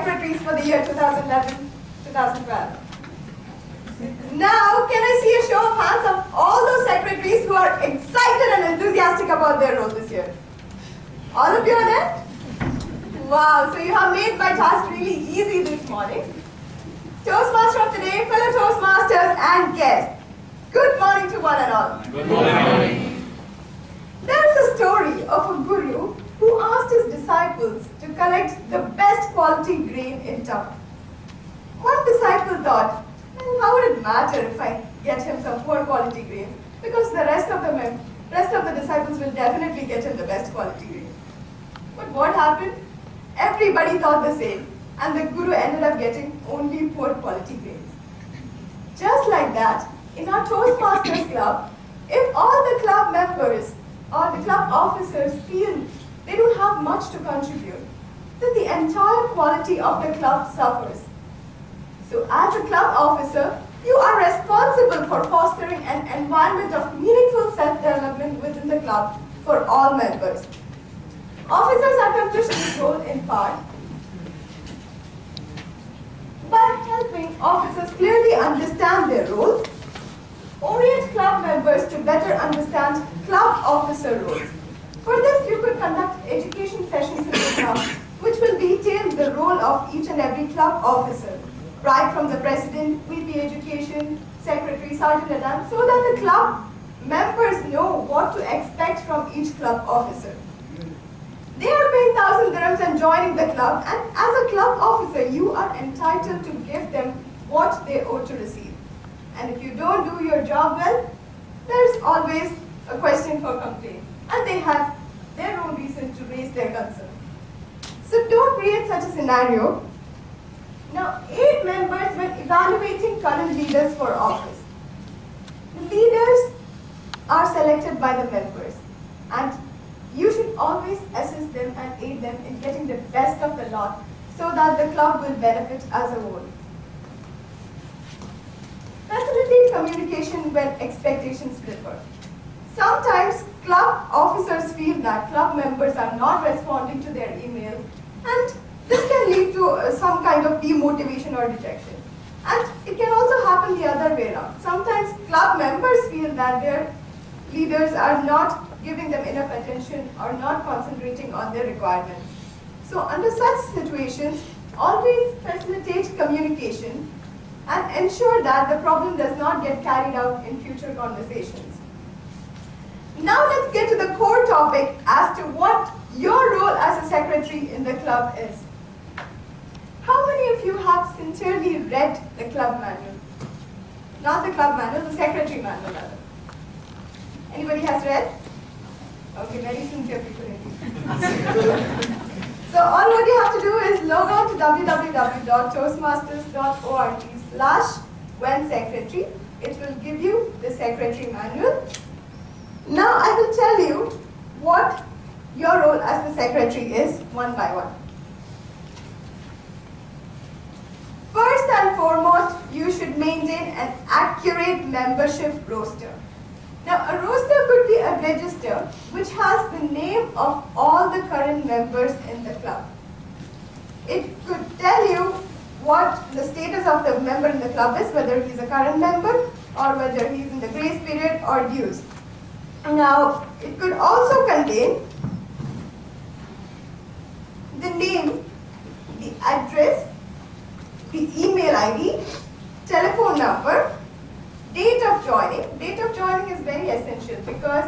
secretaries for the year 2011-2012? Now, can I see a show of hands of all those secretaries who are excited and enthusiastic about their role this year? All of you are there? Wow, so you have made my task really easy this morning. Toastmaster of the day, fellow Toastmasters and guests. Good morning to one and all. Good morning. There's a story of a guru who asked his disciples to collect the best quality grain in town. One disciple thought, how would it matter if I get him some poor quality grain? Because the rest of the disciples will definitely get him the best quality grain. But what happened? Everybody thought the same, and the guru ended up getting only poor quality grains. Just like that, in our Toastmasters club, if all the club members or the club officers feel they don't have much to contribute, then the entire quality of the club suffers. So as a club officer, you are responsible for fostering an environment of meaningful self-development within the club for all members. Officers accomplish this role in part by helping officers clearly understand their role, orient club members to better understand club officer roles. For this, you could conduct education sessions in the club, which will detail the role of each and every club officer, right from the president, VP education, secretary, sergeant at arms, so that the club members know what to expect from each club officer. They are paying 1,000 dirhams and joining the club, and as a club officer, you are entitled to give them what they owe to receive. And if you don't do your job well, there's always a question for complaint, and they have their own reason to raise their concern. So don't create such a scenario. Now, 8 members when evaluating current leaders for office. The leaders are selected by the members, and you should always assist them and aid them in getting the best of the lot so that the club will benefit as a whole. Facilitate communication when expectations differ. Sometimes club officers feel that club members are not responding to their emails, and this can lead to some kind of demotivation or rejection. And it can also happen the other way around. Sometimes club members feel that their leaders are not giving them enough attention or not concentrating on their requirements. So under such situations, always facilitate communication and ensure that the problem does not get carried out in future conversations. Now let's get to the core topic as to what your role as a secretary in the club is. How many of you have sincerely read the club manual? Not the club manual, the secretary manual rather. Anybody has read? Okay, very sincere people indeed. So all what you have to do is log on to www.toastmasters.org/whensecretary. It will give you the secretary manual. Now I will tell you what your role as the secretary is one by one. First and foremost, you should maintain an accurate membership roster. Now, a roster could be a register which has the name of all the current members in the club. It could tell you what the status of the member in the club is, whether he's a current member or whether he's in the grace period or dues. Now, it could also contain the name, the address, the email ID, telephone number, date of joining. Date of joining is very essential because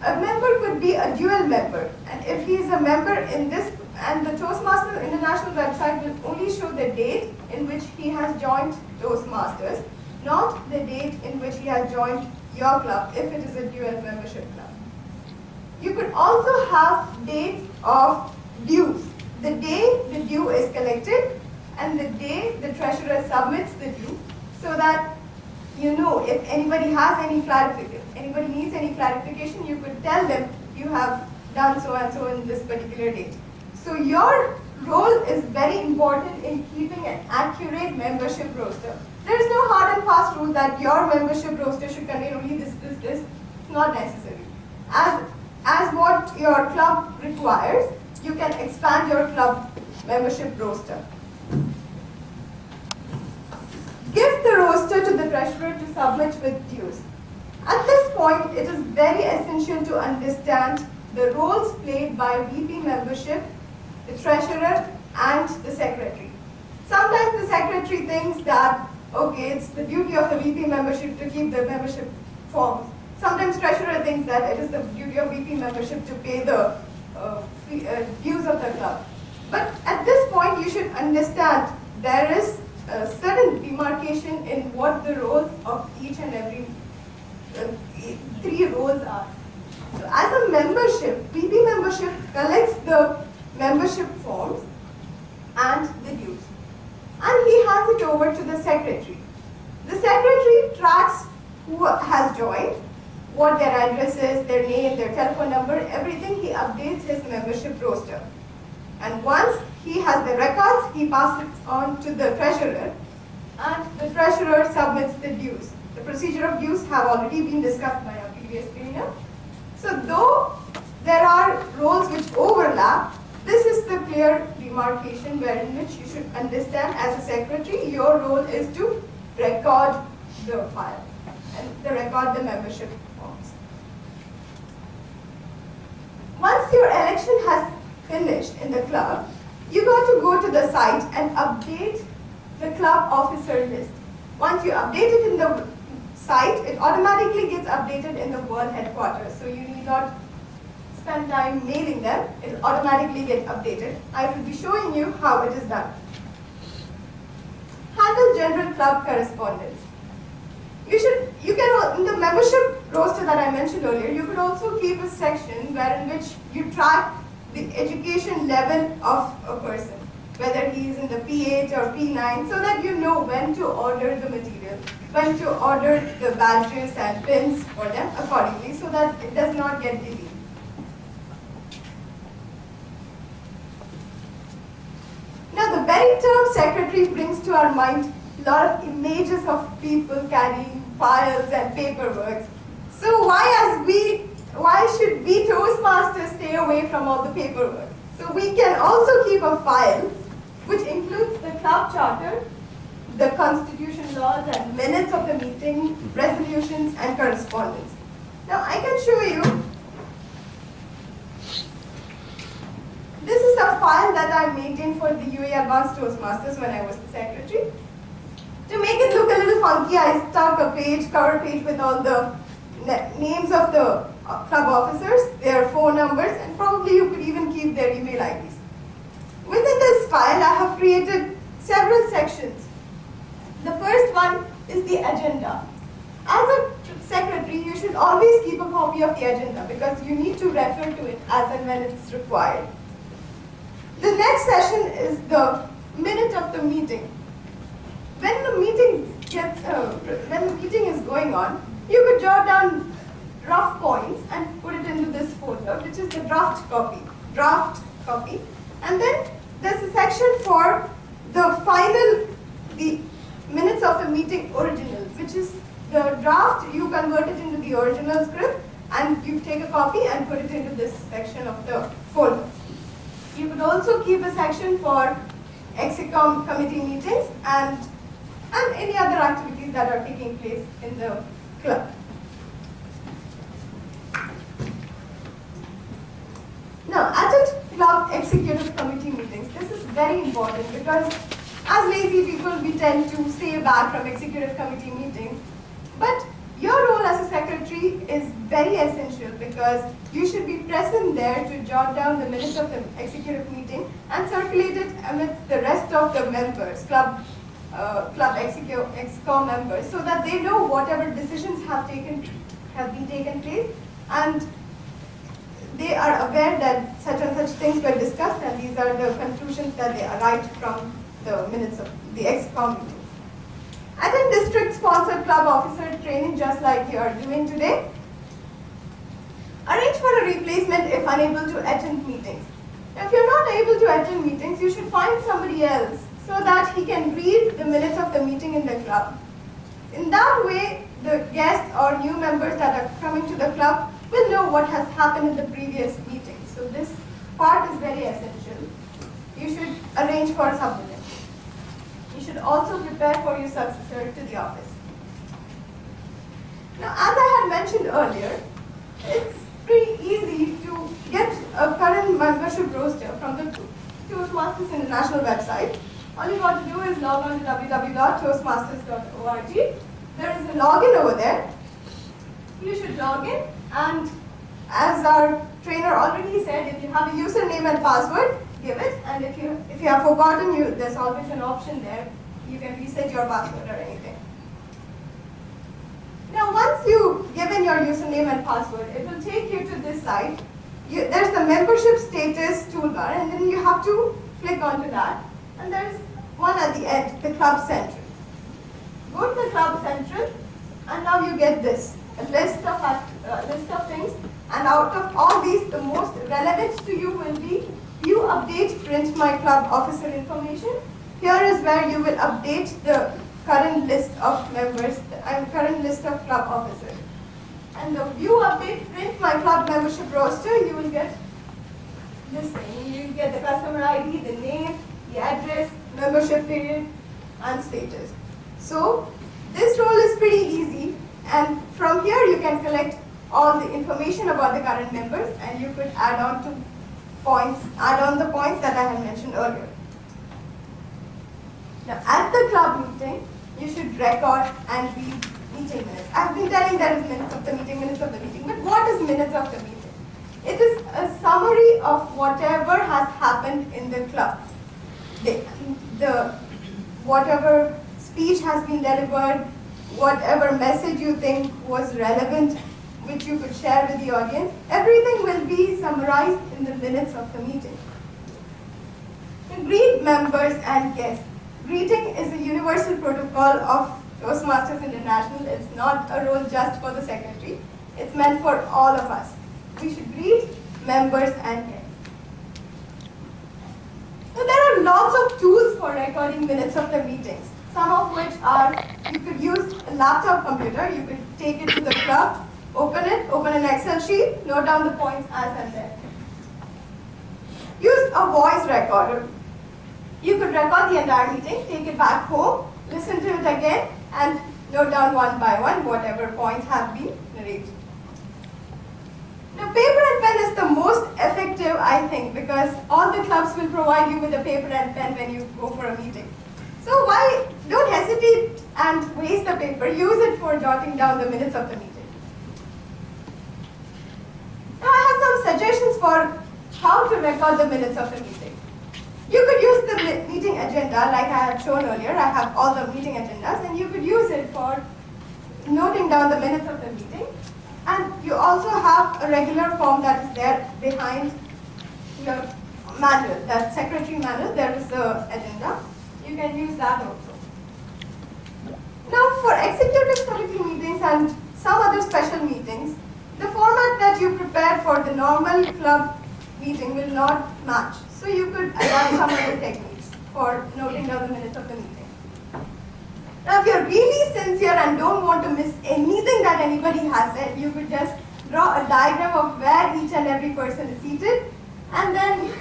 a member could be a dual member, and if he is a member in this, and the Toastmasters International website will only show the date in which he has joined Toastmasters, not the date in which he has joined your club if it is a dual membership club. You could also have dates of dues, the day the due is collected and the day the treasurer submits the due, so that you know if anybody has any clarification, anybody needs any clarification, you could tell them you have done so and so in this particular date. So your role is very important in keeping an accurate membership roster. There is no hard and fast rule that your membership roster should contain only this. It's not necessary. As what your club requires, you can expand your club membership roster. Give the roster to the treasurer to submit with dues. At this point, it is very essential to understand the roles played by VP membership, the treasurer, and the secretary. Sometimes the secretary thinks that, okay, it's the duty of the VP membership to keep the membership forms. Sometimes treasurer thinks that it is the duty of VP membership to pay the dues of the club. But at this point, you should understand there is a certain demarcation in what the roles of each and every three roles are. So as a membership, VP membership collects the membership forms and the dues. And he hands it over to the secretary. The secretary tracks who has joined, what their address is, their name, their telephone number, everything. He updates his membership roster. And once he has the records, he passes it on to the treasurer, and the treasurer submits the dues. The procedure of dues have already been discussed by our previous trainer. So though there are roles which overlap, this is the clear demarcation wherein which you should understand as a secretary, your role is to record the file and to record the membership forms. Once your election has finished in the club, you got to go to the site and update the club officer list. Once you update it in the site, it automatically gets updated in the world headquarters. So you need not spend time mailing them, it automatically gets updated. I will be showing you how it is done. Handle general club correspondence. You can, in the membership roster that I mentioned earlier, you could also keep a section wherein which you track the education level of a person, whether he is in the P8 or P9, so that you know when to order the material, when to order the badges and pins for them accordingly, so that it does not get delayed. Now, the very term secretary brings to our mind a lot of images of people carrying files and paperwork. So why should we Toastmasters stay away from all the paperwork? So we can also keep a file which includes the club charter, the constitution laws and minutes of the meeting, resolutions and correspondence. Now I can show you. This is a file that I maintained for the UAE Advanced Toastmasters when I was the secretary. To make it look a little funky, I stuck a page, cover page with all the names of the club officers, their phone numbers, and probably you could even keep their email IDs. Within this file, I have created several sections. The first one is the agenda. As a secretary, you should always keep a copy of the agenda because you need to refer to it as and when it's required. The next session is the minute of the meeting. When the meeting is going on, you could jot down rough points and put it into this folder, which is the draft copy. And then there's a section for the minutes of the meeting original, which is the draft. You convert it into the original script, and you take a copy and put it into this section of the folder. You could also keep a section for Execom committee meetings and any other activities that are taking place in the club. Now, attend club executive committee meetings. This is very important because as lazy people, we tend to stay back from executive committee meetings. But your role as a secretary is very essential because you should be present there to jot down the minutes of the executive meeting and circulate it amidst the rest of the members, club Excom members, so that they know whatever decisions have been taken place, and they are aware that such and such things were discussed, and these are the conclusions that they arrived from the minutes of the Excom meeting. Attend district-sponsored club officer training just like you are doing today. Arrange for a replacement if unable to attend meetings. If you're not able to attend meetings, you should find somebody else so that he can read the minutes of the meeting in the club. In that way, the guests or new members that are coming to the club will know what has happened in the previous meeting. So this part is very essential. You should arrange for submitting. You should also prepare for your successor to the office. Now, as I had mentioned earlier, it's pretty easy to get a current membership roster from the Toastmasters International website. All you got to do is log on to www.toastmasters.org. There is a login over there. You should log in, and as our trainer already said, if you have a username and password, give it. And if you have forgotten, there's always an option there. You can reset your password or anything. Now, once you've given your username and password, it will take you to this site. There's the membership status toolbar, and then you have to click onto that. And there's one at the end, the Club Central. Go to the Club Central, and now you get this, a list of things. And out of all these, the most relevant to you will be view, update, print my club officer information. Here is where you will update the current list of members and current list of club officers. And the view, update, print my club membership roster, you will get this thing. You will get the customer ID, the name, the address, membership period, and status. So this role is pretty easy, and from here you can collect all the information about the current members, and you could add on the points that I had mentioned earlier. Now, at the club meeting, you should record and read meeting minutes. I've been telling there is minutes of the meeting, but what is minutes of the meeting? It is a summary of whatever has happened in the club. Whatever speech has been delivered, whatever message you think was relevant, which you could share with the audience, everything will be summarized in the minutes of the meeting. To greet members and guests. Greeting is a universal protocol of Toastmasters International. It's not a role just for the secretary. It's meant for all of us. We should greet members and guests. So there are lots of tools for recording minutes of the meetings. Some of which are, you could use a laptop computer. You could take it to the club, open an Excel sheet, note down the points as and then. Use a voice recorder. You could record the entire meeting, take it back home, listen to it again, and note down one by one whatever points have been narrated. Now, paper and pen is the most effective, I think, because all the clubs will provide you with a paper and pen when you go for a meeting. So don't hesitate and waste the paper. Use it for jotting down the minutes of the meeting. Now, I have some suggestions for how to record the minutes of the meeting. You could use the meeting agenda like I had shown earlier. I have all the meeting agendas, and you could use it for noting down the minutes of the meeting. And you also have a regular form that is there behind your manual, that secretary manual. There is the agenda. You can use that also. Now, for executive committee meetings and some other special meetings, the format that you prepare for the normal club meeting will not match. So you could adapt some other techniques for noting down the minutes of the meeting. Now, if you're really sincere and don't want to miss anything that anybody has said, you could just draw a diagram of where each and every person is seated, and then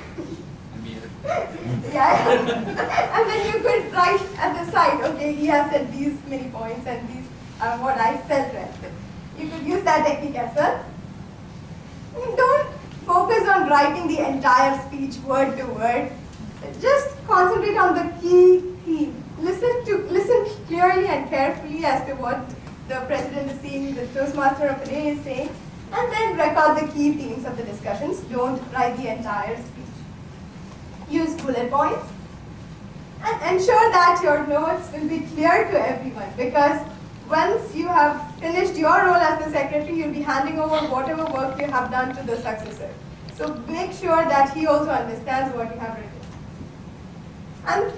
and then you could write at the side, okay, he has said these many points and these are what I felt relevant. You could use that technique as well. Don't focus on writing the entire speech word to word. Just concentrate on the key theme. Listen clearly and carefully as to what the president is saying, the Toastmaster of the day is saying, and then record the key themes of the discussions. Don't write the entire speech. Use bullet points, and ensure that your notes will be clear to everyone, because once you have finished your role as the secretary, you'll be handing over whatever work you have done to the successor. So make sure that he also understands what you have written. And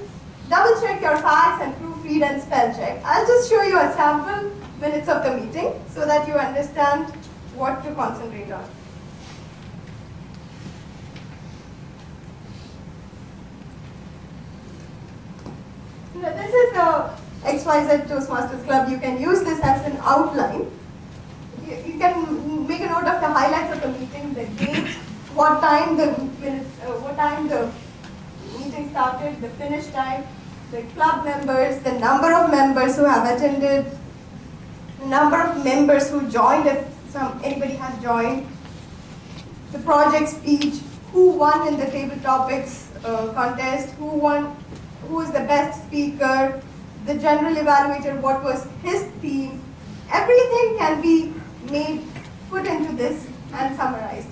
double check your facts and proofread and spell check. I'll just show you a sample minutes of the meeting so that you understand what to concentrate on. Now, this is the XYZ Toastmasters Club. You can use this as an outline. You can make a note of the highlights of the meeting, the date, what time the meeting started, the finish time, the club members, the number of members who have attended, the number of members who joined, if anybody has joined, the project speech, who won in the table topics contest, who is the best speaker, the general evaluator, what was his theme. Everything can be put into this and summarized.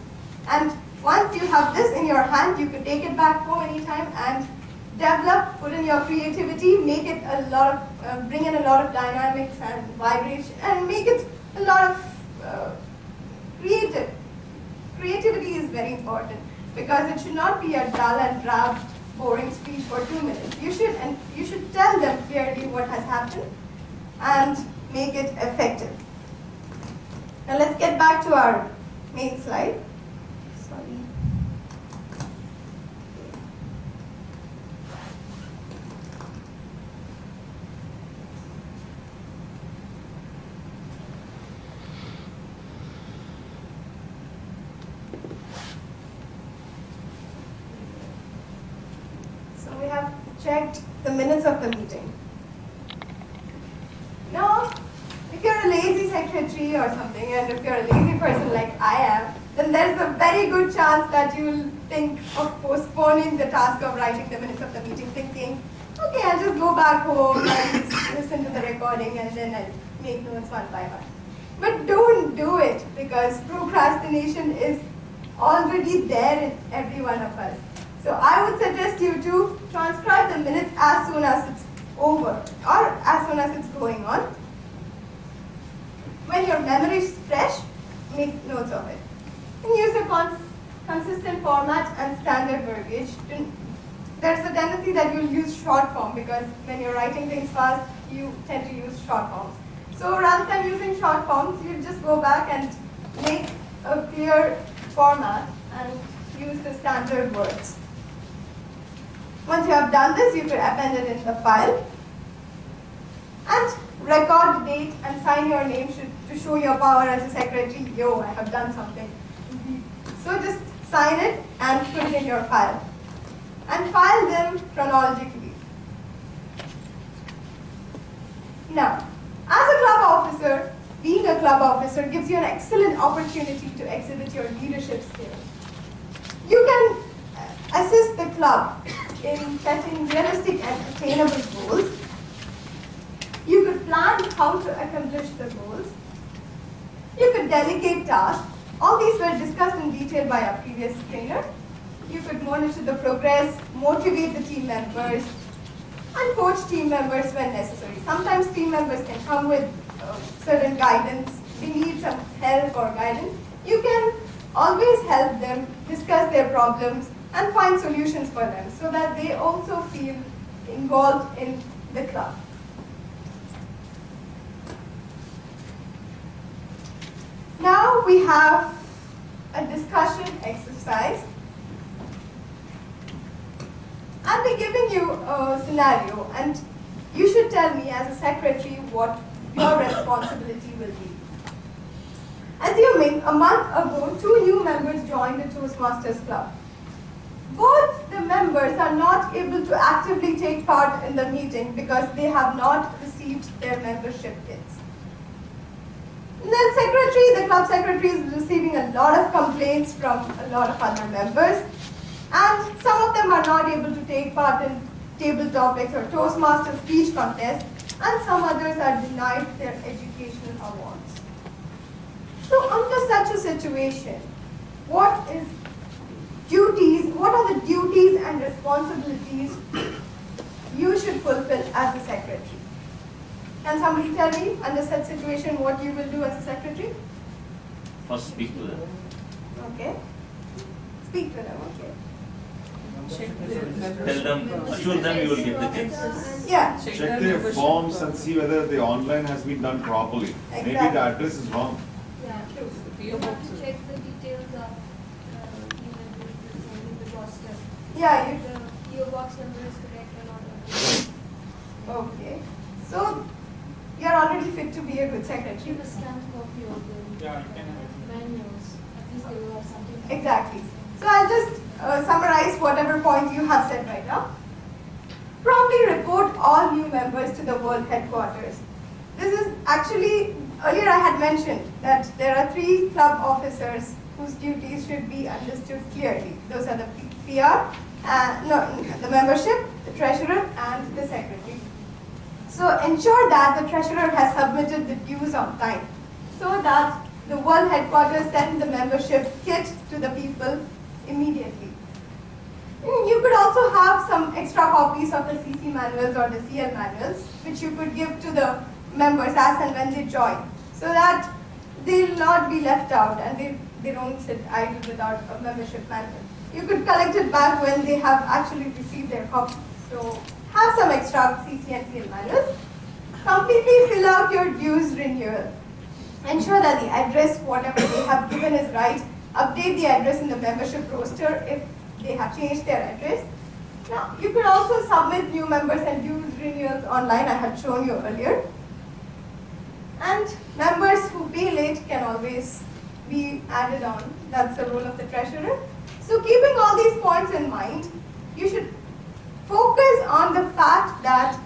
And once you have this in your hand, you can take it back home anytime and develop, put in your creativity, make it bring in a lot of dynamics and vibration, and make it a lot of creative. Creativity is very important because it should not be a dull and drab, boring speech for 2 minutes. You should tell them clearly what has happened and make it effective. Now let's get back to our main slide. Sorry. So we have checked the minutes of the meeting. Now, if you're a lazy secretary or something, and if you're a lazy person like I am, then there's a very good chance that you will think of postponing the task of writing the minutes of the meeting, thinking, okay, I'll just go back home and listen to the recording and then I'll make notes one by one. But don't do it, because procrastination is already there in every one of us. So I would suggest you to transcribe the minutes as soon as it's over or as soon as it's going on. When your memory is fresh, make notes of it. And use a consistent format and standard verbiage. There's a tendency that you'll use short form because when you're writing things fast, you tend to use short forms. So rather than using short forms, you just go back and make a clear format and use the standard words. Once you have done this, you can append it in the file. And record the date and sign your name to show your power as a secretary. Yo, I have done something. So just sign it and put it in your file. And file them chronologically. Now, as a club officer, being a club officer gives you an excellent opportunity to exhibit your leadership skills. You can assist the club in setting realistic and attainable goals. You could plan how to accomplish the goals. You could delegate tasks. All these were discussed in detail by our previous trainer. You could monitor the progress, motivate the team members, and coach team members when necessary. Sometimes team members can come with certain guidance. They need some help or guidance. You can always help them discuss their problems and find solutions for them so that they also feel involved in the club. Now we have a discussion exercise. I'll be giving you a scenario and you should tell me as a secretary what your responsibility will be. Assuming a month ago 2 new members joined the Toastmasters Club. Both the members are not able to actively take part in the meeting because they have not received their membership kits. The club secretary is receiving a lot of complaints from a lot of other members, and some of them are not able to take part in table topics or Toastmasters speech contest, and some others are denied their educational awards. So under such a situation, what are the duties and responsibilities you should fulfill as a secretary? Can somebody tell me, under such situation, what you will do as a secretary? First speak to them. Okay. Speak to them, okay. Tell them, assure them you will get the checks. Yeah. Check their forms and see whether the online has been done properly. Maybe the Exactly. address is wrong. Yeah, True. you have to check the details of email in the roster. Yeah, you. The PO box number is correct or not. Okay. So, you're already fit to be a good secretary. Keep a scanned copy of the Yeah, you can have it. manuals. At least they will have something. Exactly. So I'll just summarize whatever points you have said right now. Promptly report all new members to the world headquarters. This is actually, earlier I had mentioned that there are 3 club officers whose duties should be understood clearly. Those are the PR, the membership, the treasurer, and the secretary. So ensure that the treasurer has submitted the dues on time, so that the world headquarters send the membership kit to the people immediately. You could also have some extra copies of the CC manuals or the CL manuals, which you could give to the members as and when they join, so that they'll not be left out and they don't sit idle without a membership manual. You could collect it back when they have actually received their copy. So have some extra CC and CL manuals. Completely fill out your dues renewal. Ensure that the address, whatever they have given is right. Update the address in the membership roster if they have changed their address. Now, you could also submit new members and dues renewals online. I had shown you earlier. And members who pay late can always be added on. That's the role of the treasurer. So keeping all these points in mind, you should focus on the fact that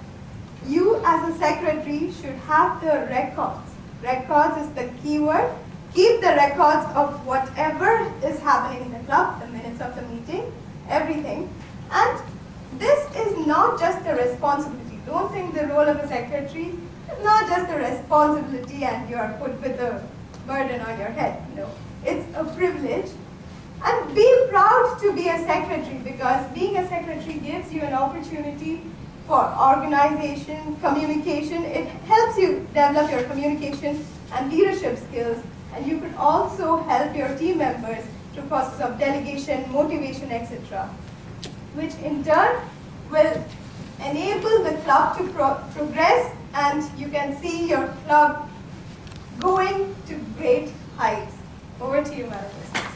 you as a secretary should have the records. Records is the key word. Keep the records of whatever is happening in the club, the minutes of the meeting, everything. And this is not just a responsibility. Don't think the role of a secretary is not just a responsibility and you are put with a burden on your head. No, it's a privilege. And be proud to be a secretary, because being a secretary gives you an opportunity for organization, communication. It helps you develop your communication and leadership skills, and you could also help your team members through process of delegation, motivation, etc., which in turn will enable the club to progress, and you can see your club going to great heights. Over to you, Madam.